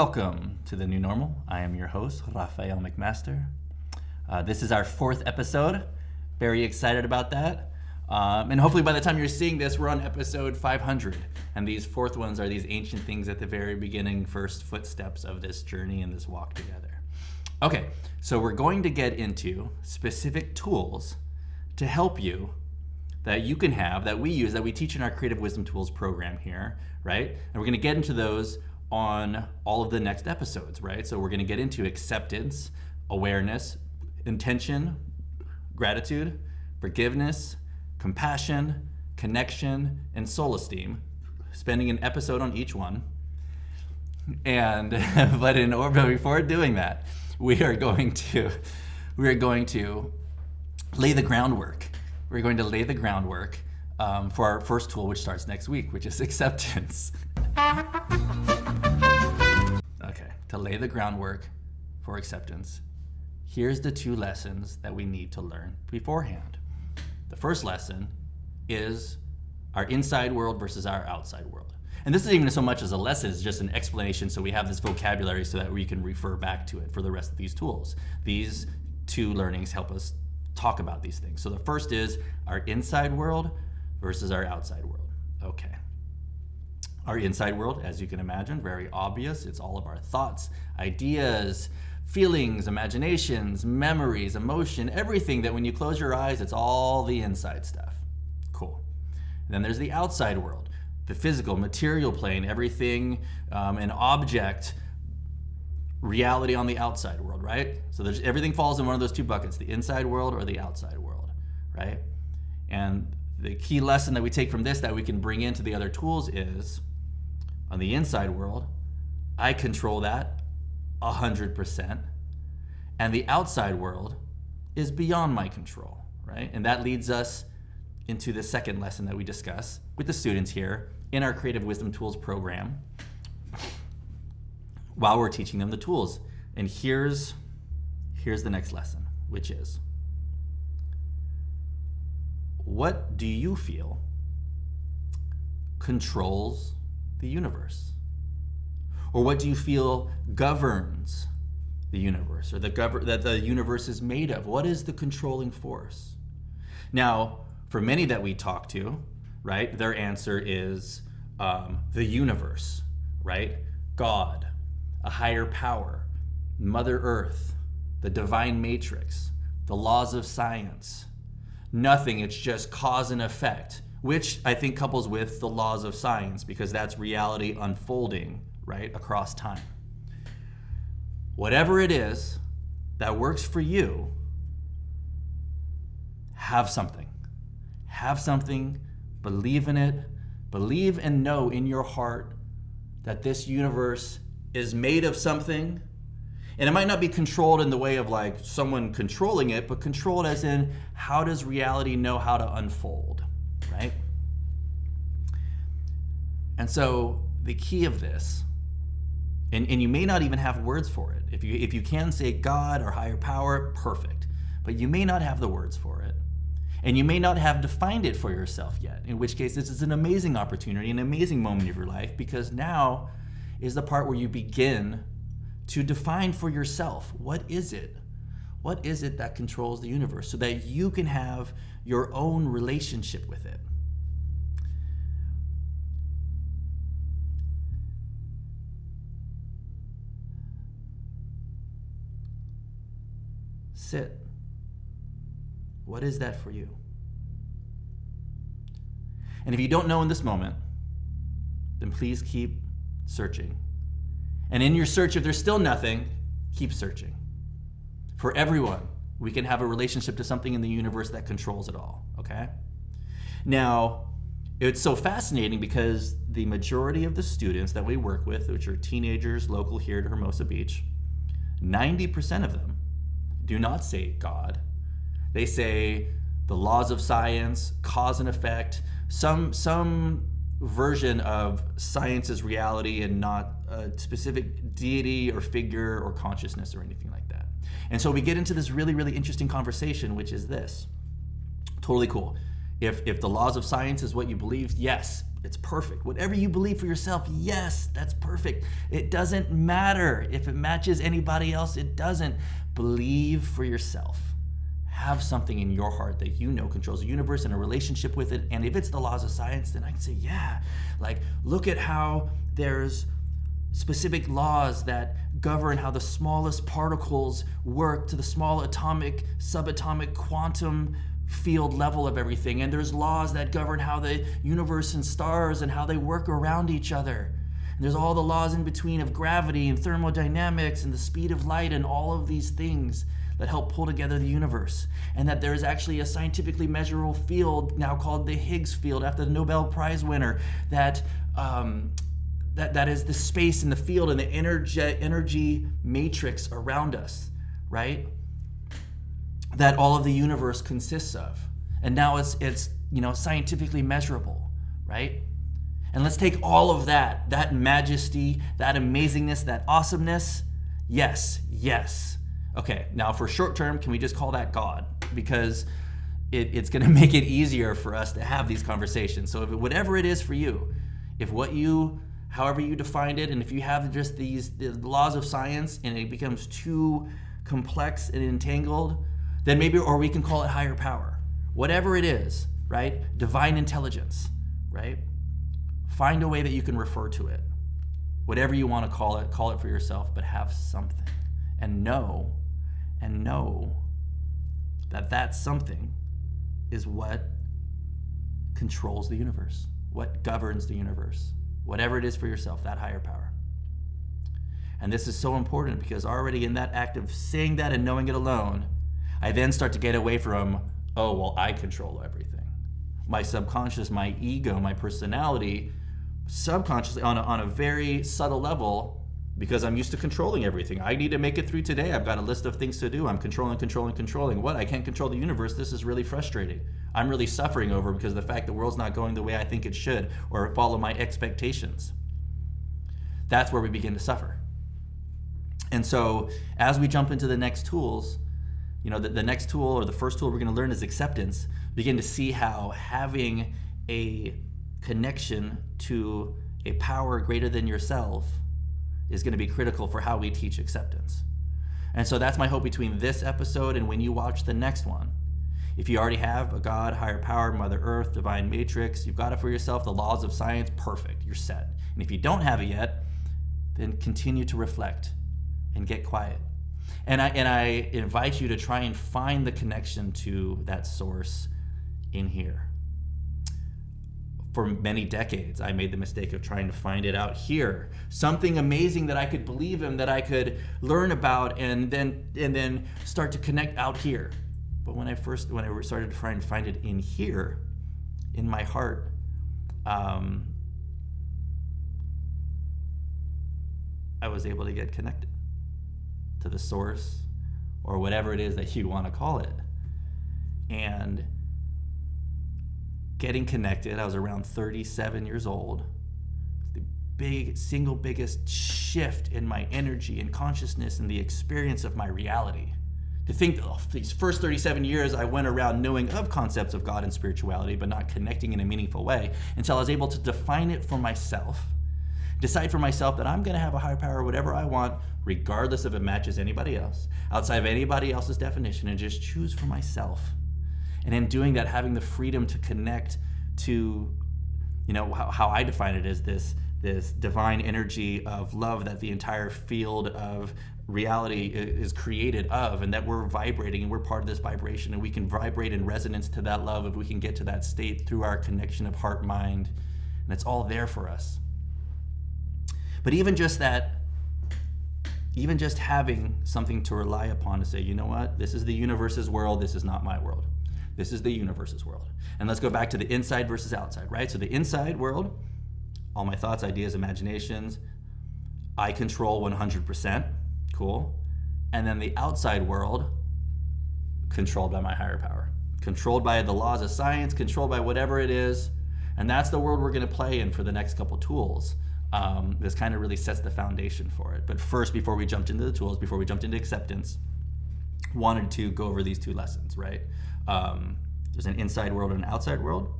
Welcome to the new normal. I am your host, Rafael McMaster. This is our 4th episode. Very excited about that. And hopefully by the time you're seeing this, we're on episode 500. And these 4th ones are these ancient things at the very beginning, first footsteps of this journey and this walk together. Okay, so we're going to get into specific tools to help you that you can have, that we use, that we teach in our Creative Wisdom Tools program here, right? And we're going to get into those on all of the next episodes, right? So we're going to get into acceptance, awareness, intention, gratitude, forgiveness, compassion, connection, and soul esteem, spending an episode on each one. And but before doing that, we are going to lay the groundwork. We're going to lay the groundwork for our first tool, which starts next week, which is acceptance. Okay, to lay the groundwork for acceptance, here's the 2 lessons that we need to learn beforehand. The first lesson is our inside world versus our outside world. And this isn't even so much as a lesson, it's just an explanation so we have this vocabulary so that we can refer back to it for the rest of these tools. These 2 learnings help us talk about these things. So the first is our inside world versus our outside world. Okay. Our inside world, as you can imagine, very obvious. It's all of our thoughts, ideas, feelings, imaginations, memories, emotion, everything that when you close your eyes, it's all the inside stuff. Cool. And then there's the outside world, the physical, material plane, everything, an object, reality on the outside world, right? So everything falls in one of those 2 buckets, the inside world or the outside world, right? And the key lesson that we take from this that we can bring into the other tools is, on the inside world, I control that 100%, and the outside world is beyond my control, right? And that leads us into the second lesson that we discuss with the students here in our Creative Wisdom Tools program while we're teaching them the tools. And here's the next lesson, which is, what do you feel controls the universe? Or what do you feel governs the universe, or that the universe is made of? What is the controlling force? Now, for many that we talk to, right, their answer is the universe, right? God, a higher power, Mother Earth, the divine matrix, the laws of science. Nothing, it's just cause and effect, which I think couples with the laws of science because that's reality unfolding, right, across time. Whatever it is that works for you, have something. Have something, believe in it, believe and know in your heart that this universe is made of something. And it might not be controlled in the way of like someone controlling it, but controlled as in, how does reality know how to unfold, right? And so the key of this, and you may not even have words for it. If you can say God or higher power, perfect. But you may not have the words for it. And you may not have defined it for yourself yet, in which case this is an amazing opportunity, an amazing moment of your life, because now is the part where you begin to define for yourself, what is it? What is it that controls the universe so that you can have your own relationship with it? Sit. What is that for you? And if you don't know in this moment, then please keep searching. And in your search, if there's still nothing, keep searching. For everyone, we can have a relationship to something in the universe that controls it all, okay? Now, it's so fascinating because the majority of the students that we work with, which are teenagers local here to Hermosa Beach, 90% of them do not say God. They say the laws of science, cause and effect, some version of science's reality and not a specific deity or figure or consciousness or anything like that. And so we get into this really, really interesting conversation, which is this. Totally cool. If the laws of science is what you believe, yes, It's perfect. Whatever you believe for yourself, yes, that's perfect. It doesn't matter if it matches anybody else. It doesn't. Believe for yourself. Have something in your heart that you know controls the universe and a relationship with it. And if it's the laws of science, then I can say, yeah, like look at how there's specific laws that govern how the smallest particles work to the small atomic, subatomic, quantum field level of everything. And there's laws that govern how the universe and stars and how they work around each other. And there's all the laws in between of gravity and thermodynamics and the speed of light and all of these things that help pull together the universe. And that there is actually a scientifically measurable field now called the Higgs field after the Nobel Prize winner that is the space in the field and the energy matrix around us, right? That all of the universe consists of. And now it's scientifically measurable, right? And let's take all of that majesty, that amazingness, that awesomeness. Yes. Okay, now for short term, can we just call that God? Because it's going to make it easier for us to have these conversations. So whatever it is for you, however you defined it, and if you have just the laws of science and it becomes too complex and entangled, then maybe, or we can call it higher power. Whatever it is, right? Divine intelligence, right? Find a way that you can refer to it. Whatever you want to call it for yourself, but have something. And know that something is what controls the universe, what governs the universe. Whatever it is for yourself, that higher power. And this is so important because already in that act of saying that and knowing it alone, I then start to get away from, oh, well, I control everything. My subconscious, my ego, my personality, subconsciously on a very subtle level, because I'm used to controlling everything. I need to make it through today. I've got a list of things to do. I'm controlling. What? I can't control the universe. This is really frustrating. I'm really suffering over because of the fact the world's not going the way I think it should or follow my expectations. That's where we begin to suffer. And so as we jump into the next tools, the next tool or the first tool we're going to learn is acceptance. Begin to see how having a connection to a power greater than yourself is going to be critical for how we teach acceptance. And so that's my hope between this episode and when you watch the next one. If you already have a God, higher power, Mother Earth, divine matrix, you've got it for yourself, the laws of science, perfect, you're set. And if you don't have it yet, then continue to reflect and get quiet. And I invite you to try and find the connection to that source in here. For many decades, I made the mistake of trying to find it out here. Something amazing that I could believe in, that I could learn about, and then start to connect out here. But when I started trying to find it in here, in my heart, I was able to get connected to the source, or whatever it is that you want to call it. And getting connected, I was around 37 years old. The single biggest shift in my energy and consciousness and the experience of my reality. To think that these first 37 years I went around knowing of concepts of God and spirituality, but not connecting in a meaningful way until I was able to define it for myself, decide for myself that I'm going to have a higher power, whatever I want, regardless if it matches anybody else, outside of anybody else's definition, and just choose for myself. And in doing that, having the freedom to connect to, how I define it as this divine energy of love that the entire field of reality is created of, and that we're vibrating and we're part of this vibration, and we can vibrate in resonance to that love if we can get to that state through our connection of heart, mind, and it's all there for us. But even just having something to rely upon to say, you know what, this is the universe's world, this is not my world. This is the universe's world. And let's go back to the inside versus outside, right? So the inside world, all my thoughts, ideas, imaginations, I control 100%, cool. And then the outside world, controlled by my higher power, controlled by the laws of science, controlled by whatever it is. And that's the world we're going to play in for the next couple tools. This kind of really sets the foundation for it. But first, before we jumped into the tools, before we jumped into acceptance, wanted to go over these two lessons, right? There's an inside world and an outside world,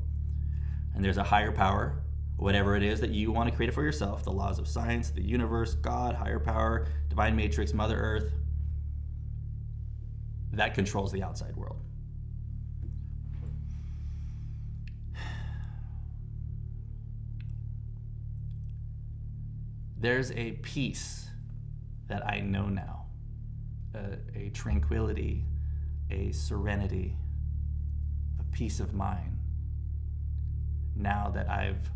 and there's a higher power, whatever it is that you want to create it for yourself, the laws of science, the universe, God, higher power, divine matrix, Mother Earth, that controls the outside world. There's a peace that I know now, a tranquility, a serenity, a peace of mind. Now that I've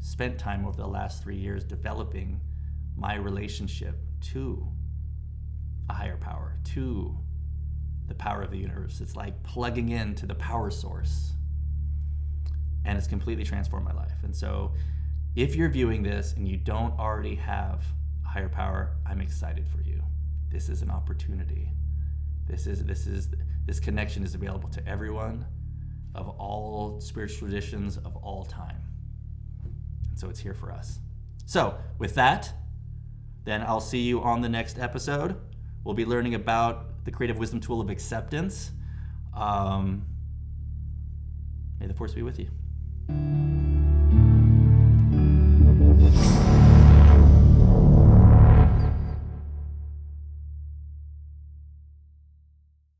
spent time over the last 3 years developing my relationship to a higher power, to the power of the universe. It's like plugging into the power source, and it's completely transformed my life. And so if you're viewing this and you don't already have a higher power, I'm excited for you. This is an opportunity. This connection is available to everyone of all spiritual traditions of all time. And so it's here for us. So with that, then I'll see you on the next episode. We'll be learning about the creative wisdom tool of acceptance. May the force be with you.